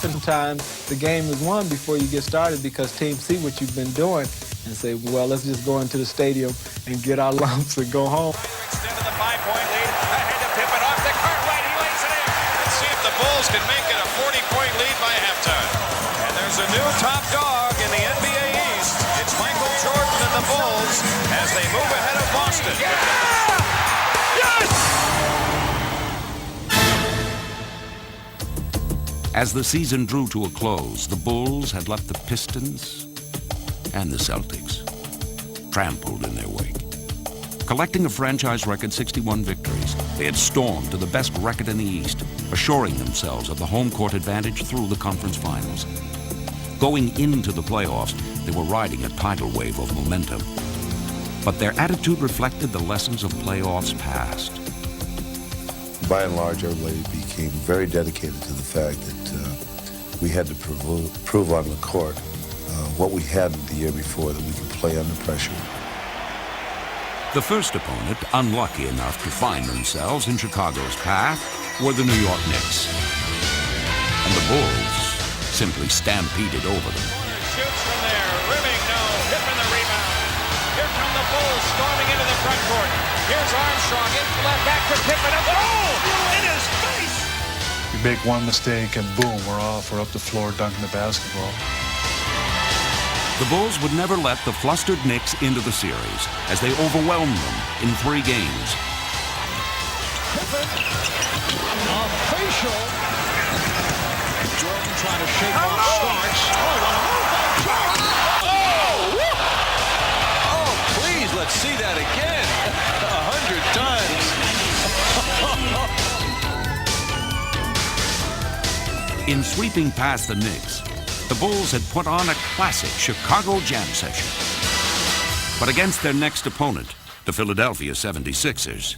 oftentimes the game is won before you get started because teams see what you've been doing and say, well, let's just go into the stadium and get our lumps and go home. Extended the 5-point lead. Ahead to Pippen off the Cartwright. He lays it in. Let's see if the Bulls can make it a 40-point lead by halftime. And there's a new top dog in the NBA East. It's Michael Jordan and the Bulls as they move ahead of Boston. Yeah! Yes! As the season drew to a close, the Bulls had left the Pistons and the Celtics trampled in their wake. Collecting a franchise record 61 victories, they had stormed to the best record in the East, assuring themselves of the home court advantage through the conference finals. Going into the playoffs, they were riding a tidal wave of momentum. But their attitude reflected the lessons of playoffs past. By and large, everybody became very dedicated to the fact that we had to prove on the court what we hadn't the year before, that we could play under pressure. The first opponent, unlucky enough to find themselves in Chicago's path, were the New York Knicks. And the Bulls simply stampeded over them. Shoots from there, rimming, no, Pippen the rebound. Here come the Bulls storming into the front court. Here's Armstrong, in left, back to Pippen, and oh, in his face! You make one mistake and boom, we're off. We're up the floor dunking the basketball. The Bulls would never let the flustered Knicks into the series as they overwhelmed them in 3 games. Pippen, a facial. Jordan trying to shake off Starks. Oh, please, let's see that again. 100 times. In sweeping past the Knicks, the Bulls had put on a classic Chicago jam session. But against their next opponent, the Philadelphia 76ers,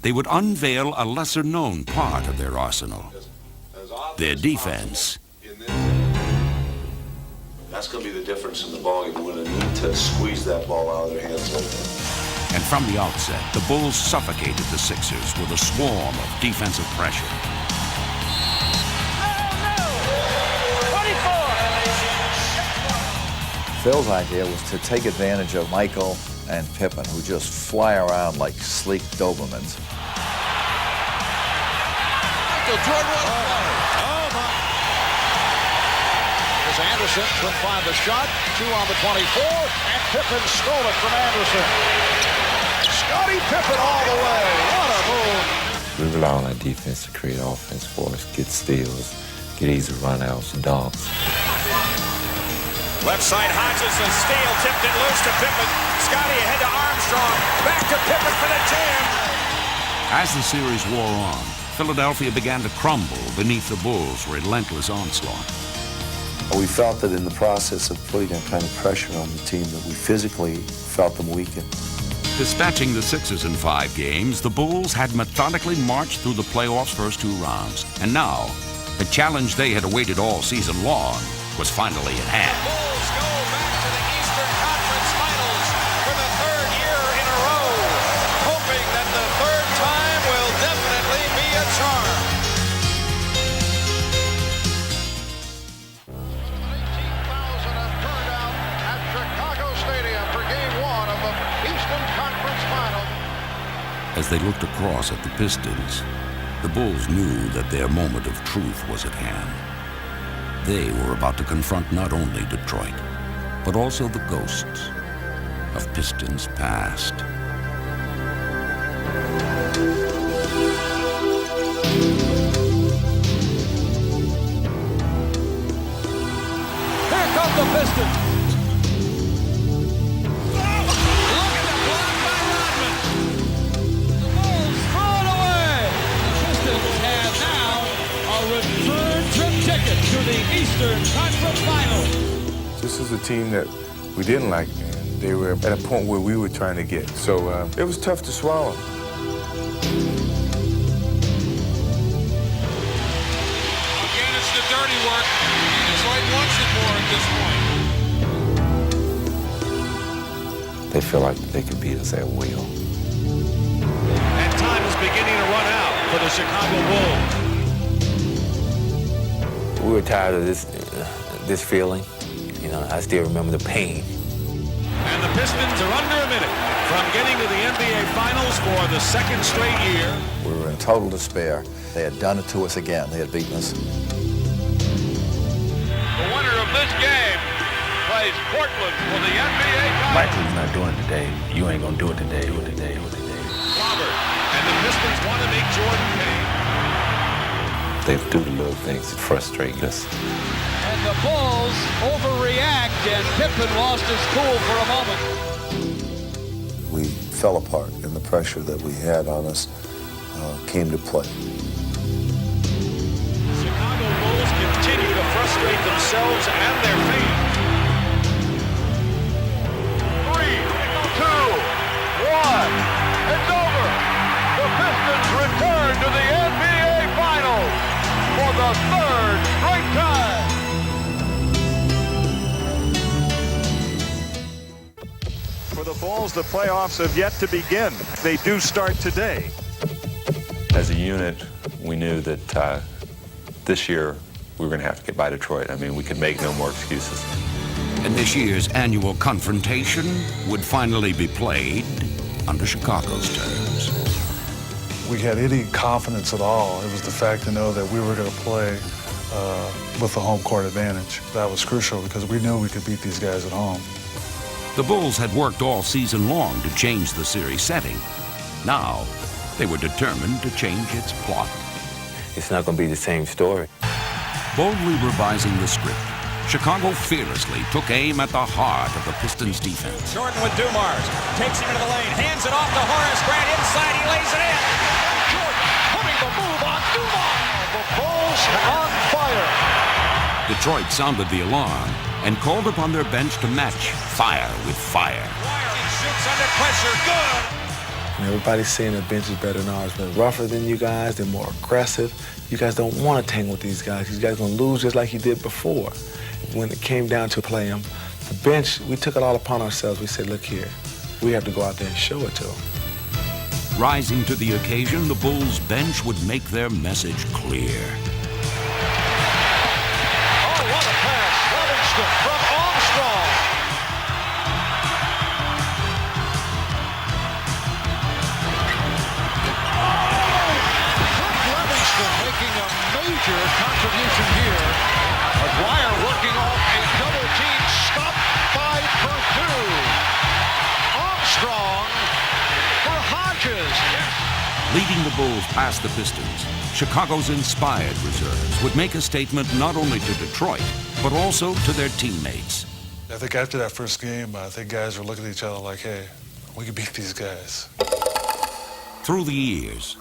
they would unveil a lesser-known part of their arsenal, their defense. That's going to be the difference in the ballgame. We're going to need to squeeze that ball out of their hands open. And from the outset, the Bulls suffocated the Sixers with a swarm of defensive pressure. Phil's idea was to take advantage of Michael and Pippen, who just fly around like sleek Dobermans. Michael Jordan, oh my. Here's Anderson, couldn't find the shot. 2 on the 24, and Pippen stole it from Anderson. Scottie Pippen all the way. What a move. We rely on our defense to create offense for us, get steals, get easy run-outs, dunks. Left side, Hodges, a steal, tipped it loose to Pippen. Scottie ahead to Armstrong. Back to Pippen for the jam. As the series wore on, Philadelphia began to crumble beneath the Bulls' relentless onslaught. We felt that in the process of putting that kind of pressure on the team that we physically felt them weaken. Dispatching the Sixers in 5 games, the Bulls had methodically marched through the playoffs' first 2 rounds. And now, the challenge they had awaited all season long was finally at hand. The Bulls go back to the Eastern Conference Finals for the 3rd year in a row, hoping that the 3rd time will definitely be a charm. 18,000 have turned out at Chicago Stadium for Game 1 of the Eastern Conference Final. As they looked across at the Pistons, the Bulls knew that their moment of truth was at hand. They were about to confront not only Detroit, but also the ghosts of Pistons past. Here come the Pistons. Look at the block by Rodman. The Bulls throw it away. The Pistons have now a return trip ticket to the Eastern Conference Finals. This is a team that we didn't like, and they were at a point where we were trying to get. So it was tough to swallow. Again, it's the dirty work. Detroit wants it more at this point. They feel like they can beat us at will. And time is beginning to run out for the Chicago Bulls. We were we're tired of this feeling. You know, I still remember the pain. And the Pistons are under a minute from getting to the NBA Finals for the second straight year. We were in total despair. They had done it to us again. They had beaten us. The winner of this game plays Portland for the NBA title. Michael's not doing it today. You ain't gonna do it today. Robert, and the Pistons want to make Jordan pay. They do the little things that frustrate us. And the Bulls overreact, and Pippen lost his cool for a moment. We fell apart, and the pressure that we had on us came to play. Chicago Bulls continue to frustrate themselves and their fans. 3, 2, 1, it's over. The Pistons return to the NBA Finals for the third straight time. For the Bulls, the playoffs have yet to begin. They do start today. As a unit, we knew that this year we were going to have to get by Detroit. I mean, we could make no more excuses. And this year's annual confrontation would finally be played under Chicago's terms. We had any confidence at all. It was the fact to know that we were going to play with the home court advantage. That was crucial because we knew we could beat these guys at home. The Bulls had worked all season long to change the series setting. Now, they were determined to change its plot. It's not going to be the same story. Boldly revising the script, Chicago fearlessly took aim at the heart of the Pistons' defense. Jordan with Dumars, takes him into the lane, hands it off to Horace Grant, inside, he lays it in. Jordan putting the move on Dumars. The Bulls on fire. Detroit sounded the alarm and called upon their bench to match fire with fire. Wiley shoots under pressure, good. Everybody's saying the bench is better than ours. They're rougher than you guys. They're more aggressive. You guys don't want to tangle with these guys. These guys are going to lose just like you did before. When it came down to play them, the bench, we took it all upon ourselves. We said, look here, we have to go out there and show it to them. Rising to the occasion, the Bulls' bench would make their message clear. Oh, what a pass. Livingston from Armstrong. Making a major contribution here. McGuire working off a double team stop by Purdue. Armstrong for Hodges. Leading the Bulls past the Pistons, Chicago's inspired reserves would make a statement not only to Detroit, but also to their teammates. I think after that first game, I think guys were looking at each other like, hey, we can beat these guys. Through the years,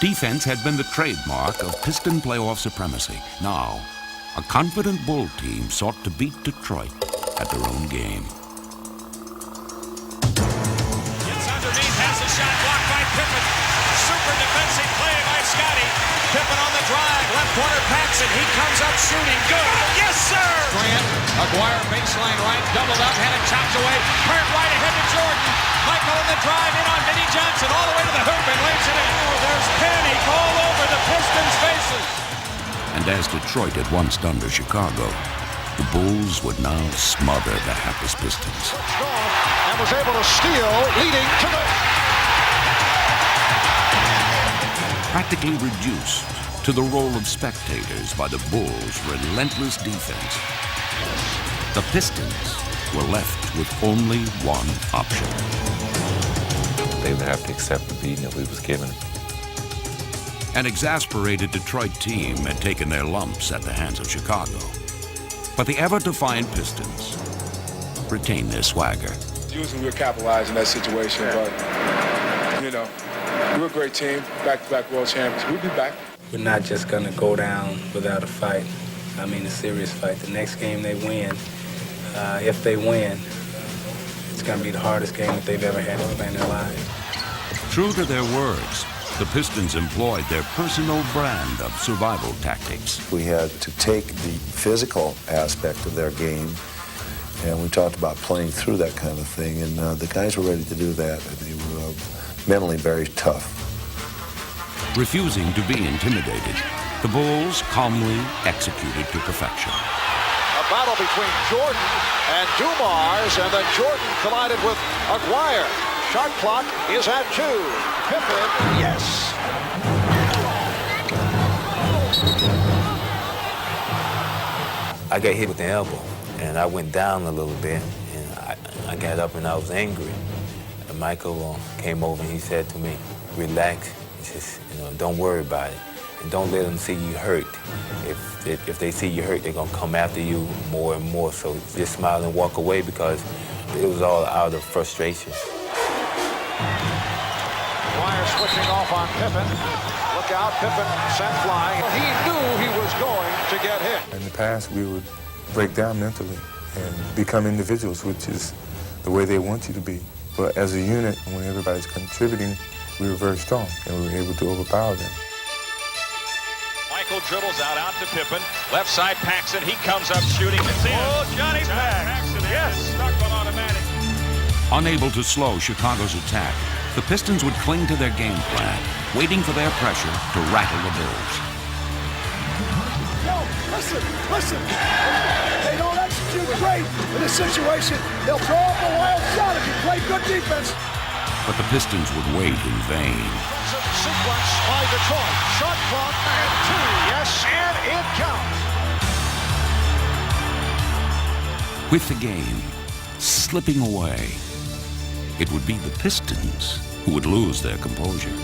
defense had been the trademark of Piston playoff supremacy. Now, a confident Bull team sought to beat Detroit at their own game. Gets underneath, has a shot blocked by Pippen. Super defensive play by Scotty. Pippen on the drive, left corner Paxson. He comes up shooting, good. Yes, sir! Grant, McGuire baseline right, doubled up, had it chopped away. Current right ahead to Jordan. Michael in the drive, in on Vinnie Johnson, all the way to the hoop and lays it in. Oh, there's panic all over the Pistons' faces. And as Detroit had once done to Chicago, the Bulls would now smother the hapless Pistons. And was able to steal, leading to the... Practically reduced to the role of spectators by the Bulls' relentless defense, the Pistons were left with only one option. They would have to accept the beating that we was given. An exasperated Detroit team had taken their lumps at the hands of Chicago. But the ever-defiant Pistons retained their swagger. Usually we're capitalizing that situation, but, you know, we're a great team, back-to-back world champions. We'll be back. We're not just going to go down without a fight. I mean, a serious fight. The next game they win, if they win, it's going to be the hardest game that they've ever had to play in their lives. True to their words, the Pistons employed their personal brand of survival tactics. We had to take the physical aspect of their game, and we talked about playing through that kind of thing, and the guys were ready to do that. They were mentally very tough. Refusing to be intimidated, The Bulls calmly executed to perfection. A battle between Jordan and Dumars, and then Jordan collided with Aguirre. Shot clock is at 2. Pippen, yes. I got hit with the elbow, and I went down a little bit, and I got up and I was angry. And Michael came over and he said to me, relax. He says, don't worry about it, and don't let them see you hurt. If they see you hurt, they're gonna come after you more and more. So just smile and walk away, because it was all out of frustration. Wire switching off on Pippen. Look out, Pippen sent flying. He knew he was going to get hit. In the past, we would break down mentally and become individuals, which is the way they want you to be. But as a unit, when everybody's contributing, we were very strong, and we were able to overpower them. Michael dribbles out to Pippen. Left side, Paxson. He comes up shooting. It's in. Oh, Johnny Paxson. Yes, stuck on automatic. Unable to slow Chicago's attack, the Pistons would cling to their game plan, waiting for their pressure to rattle the Bulls. Yo, listen. They don't execute great in this situation. They'll throw up a wild shot if you play good defense. But the Pistons would wait in vain. Sequence by Detroit. Shot clock and 2. Yes, and it counts. With the game slipping away, it would be the Pistons who would lose their composure.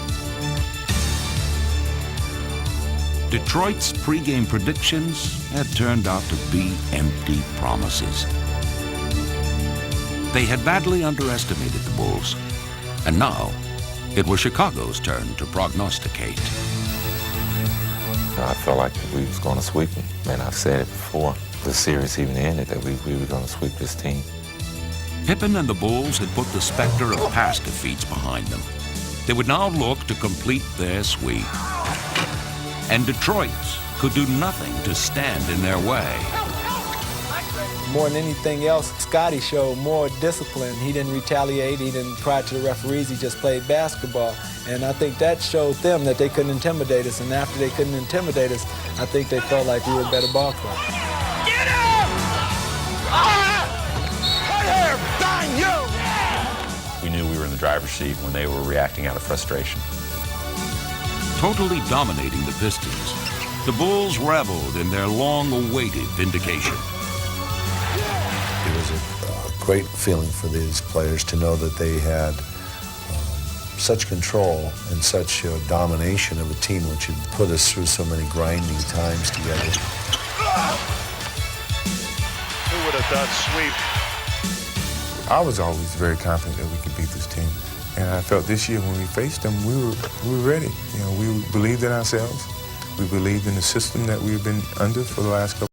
Detroit's pregame predictions had turned out to be empty promises. They had badly underestimated the Bulls, and now it was Chicago's turn to prognosticate. I felt like we was going to sweep them. Man, I've said it before the series even ended that we were going to sweep this team. Pippen and the Bulls had put the specter of past defeats behind them. They would now look to complete their sweep. And Detroit could do nothing to stand in their way. More than anything else, Scotty showed more discipline. He didn't retaliate, he didn't cry to the referees, he just played basketball. And I think that showed them that they couldn't intimidate us. And after they couldn't intimidate us, I think they felt like we were a better ball club. Get him! Right here, bang you! We knew we were in the driver's seat when they were reacting out of frustration. Totally dominating the Pistons, the Bulls reveled in their long-awaited vindication. It was a great feeling for these players to know that they had such control and such domination of a team which had put us through so many grinding times together. Who would have thought sweep? I was always very confident that we could beat this team. And I felt this year when we faced them, we were ready. We believed in ourselves. We believed in the system that we've been under for the last couple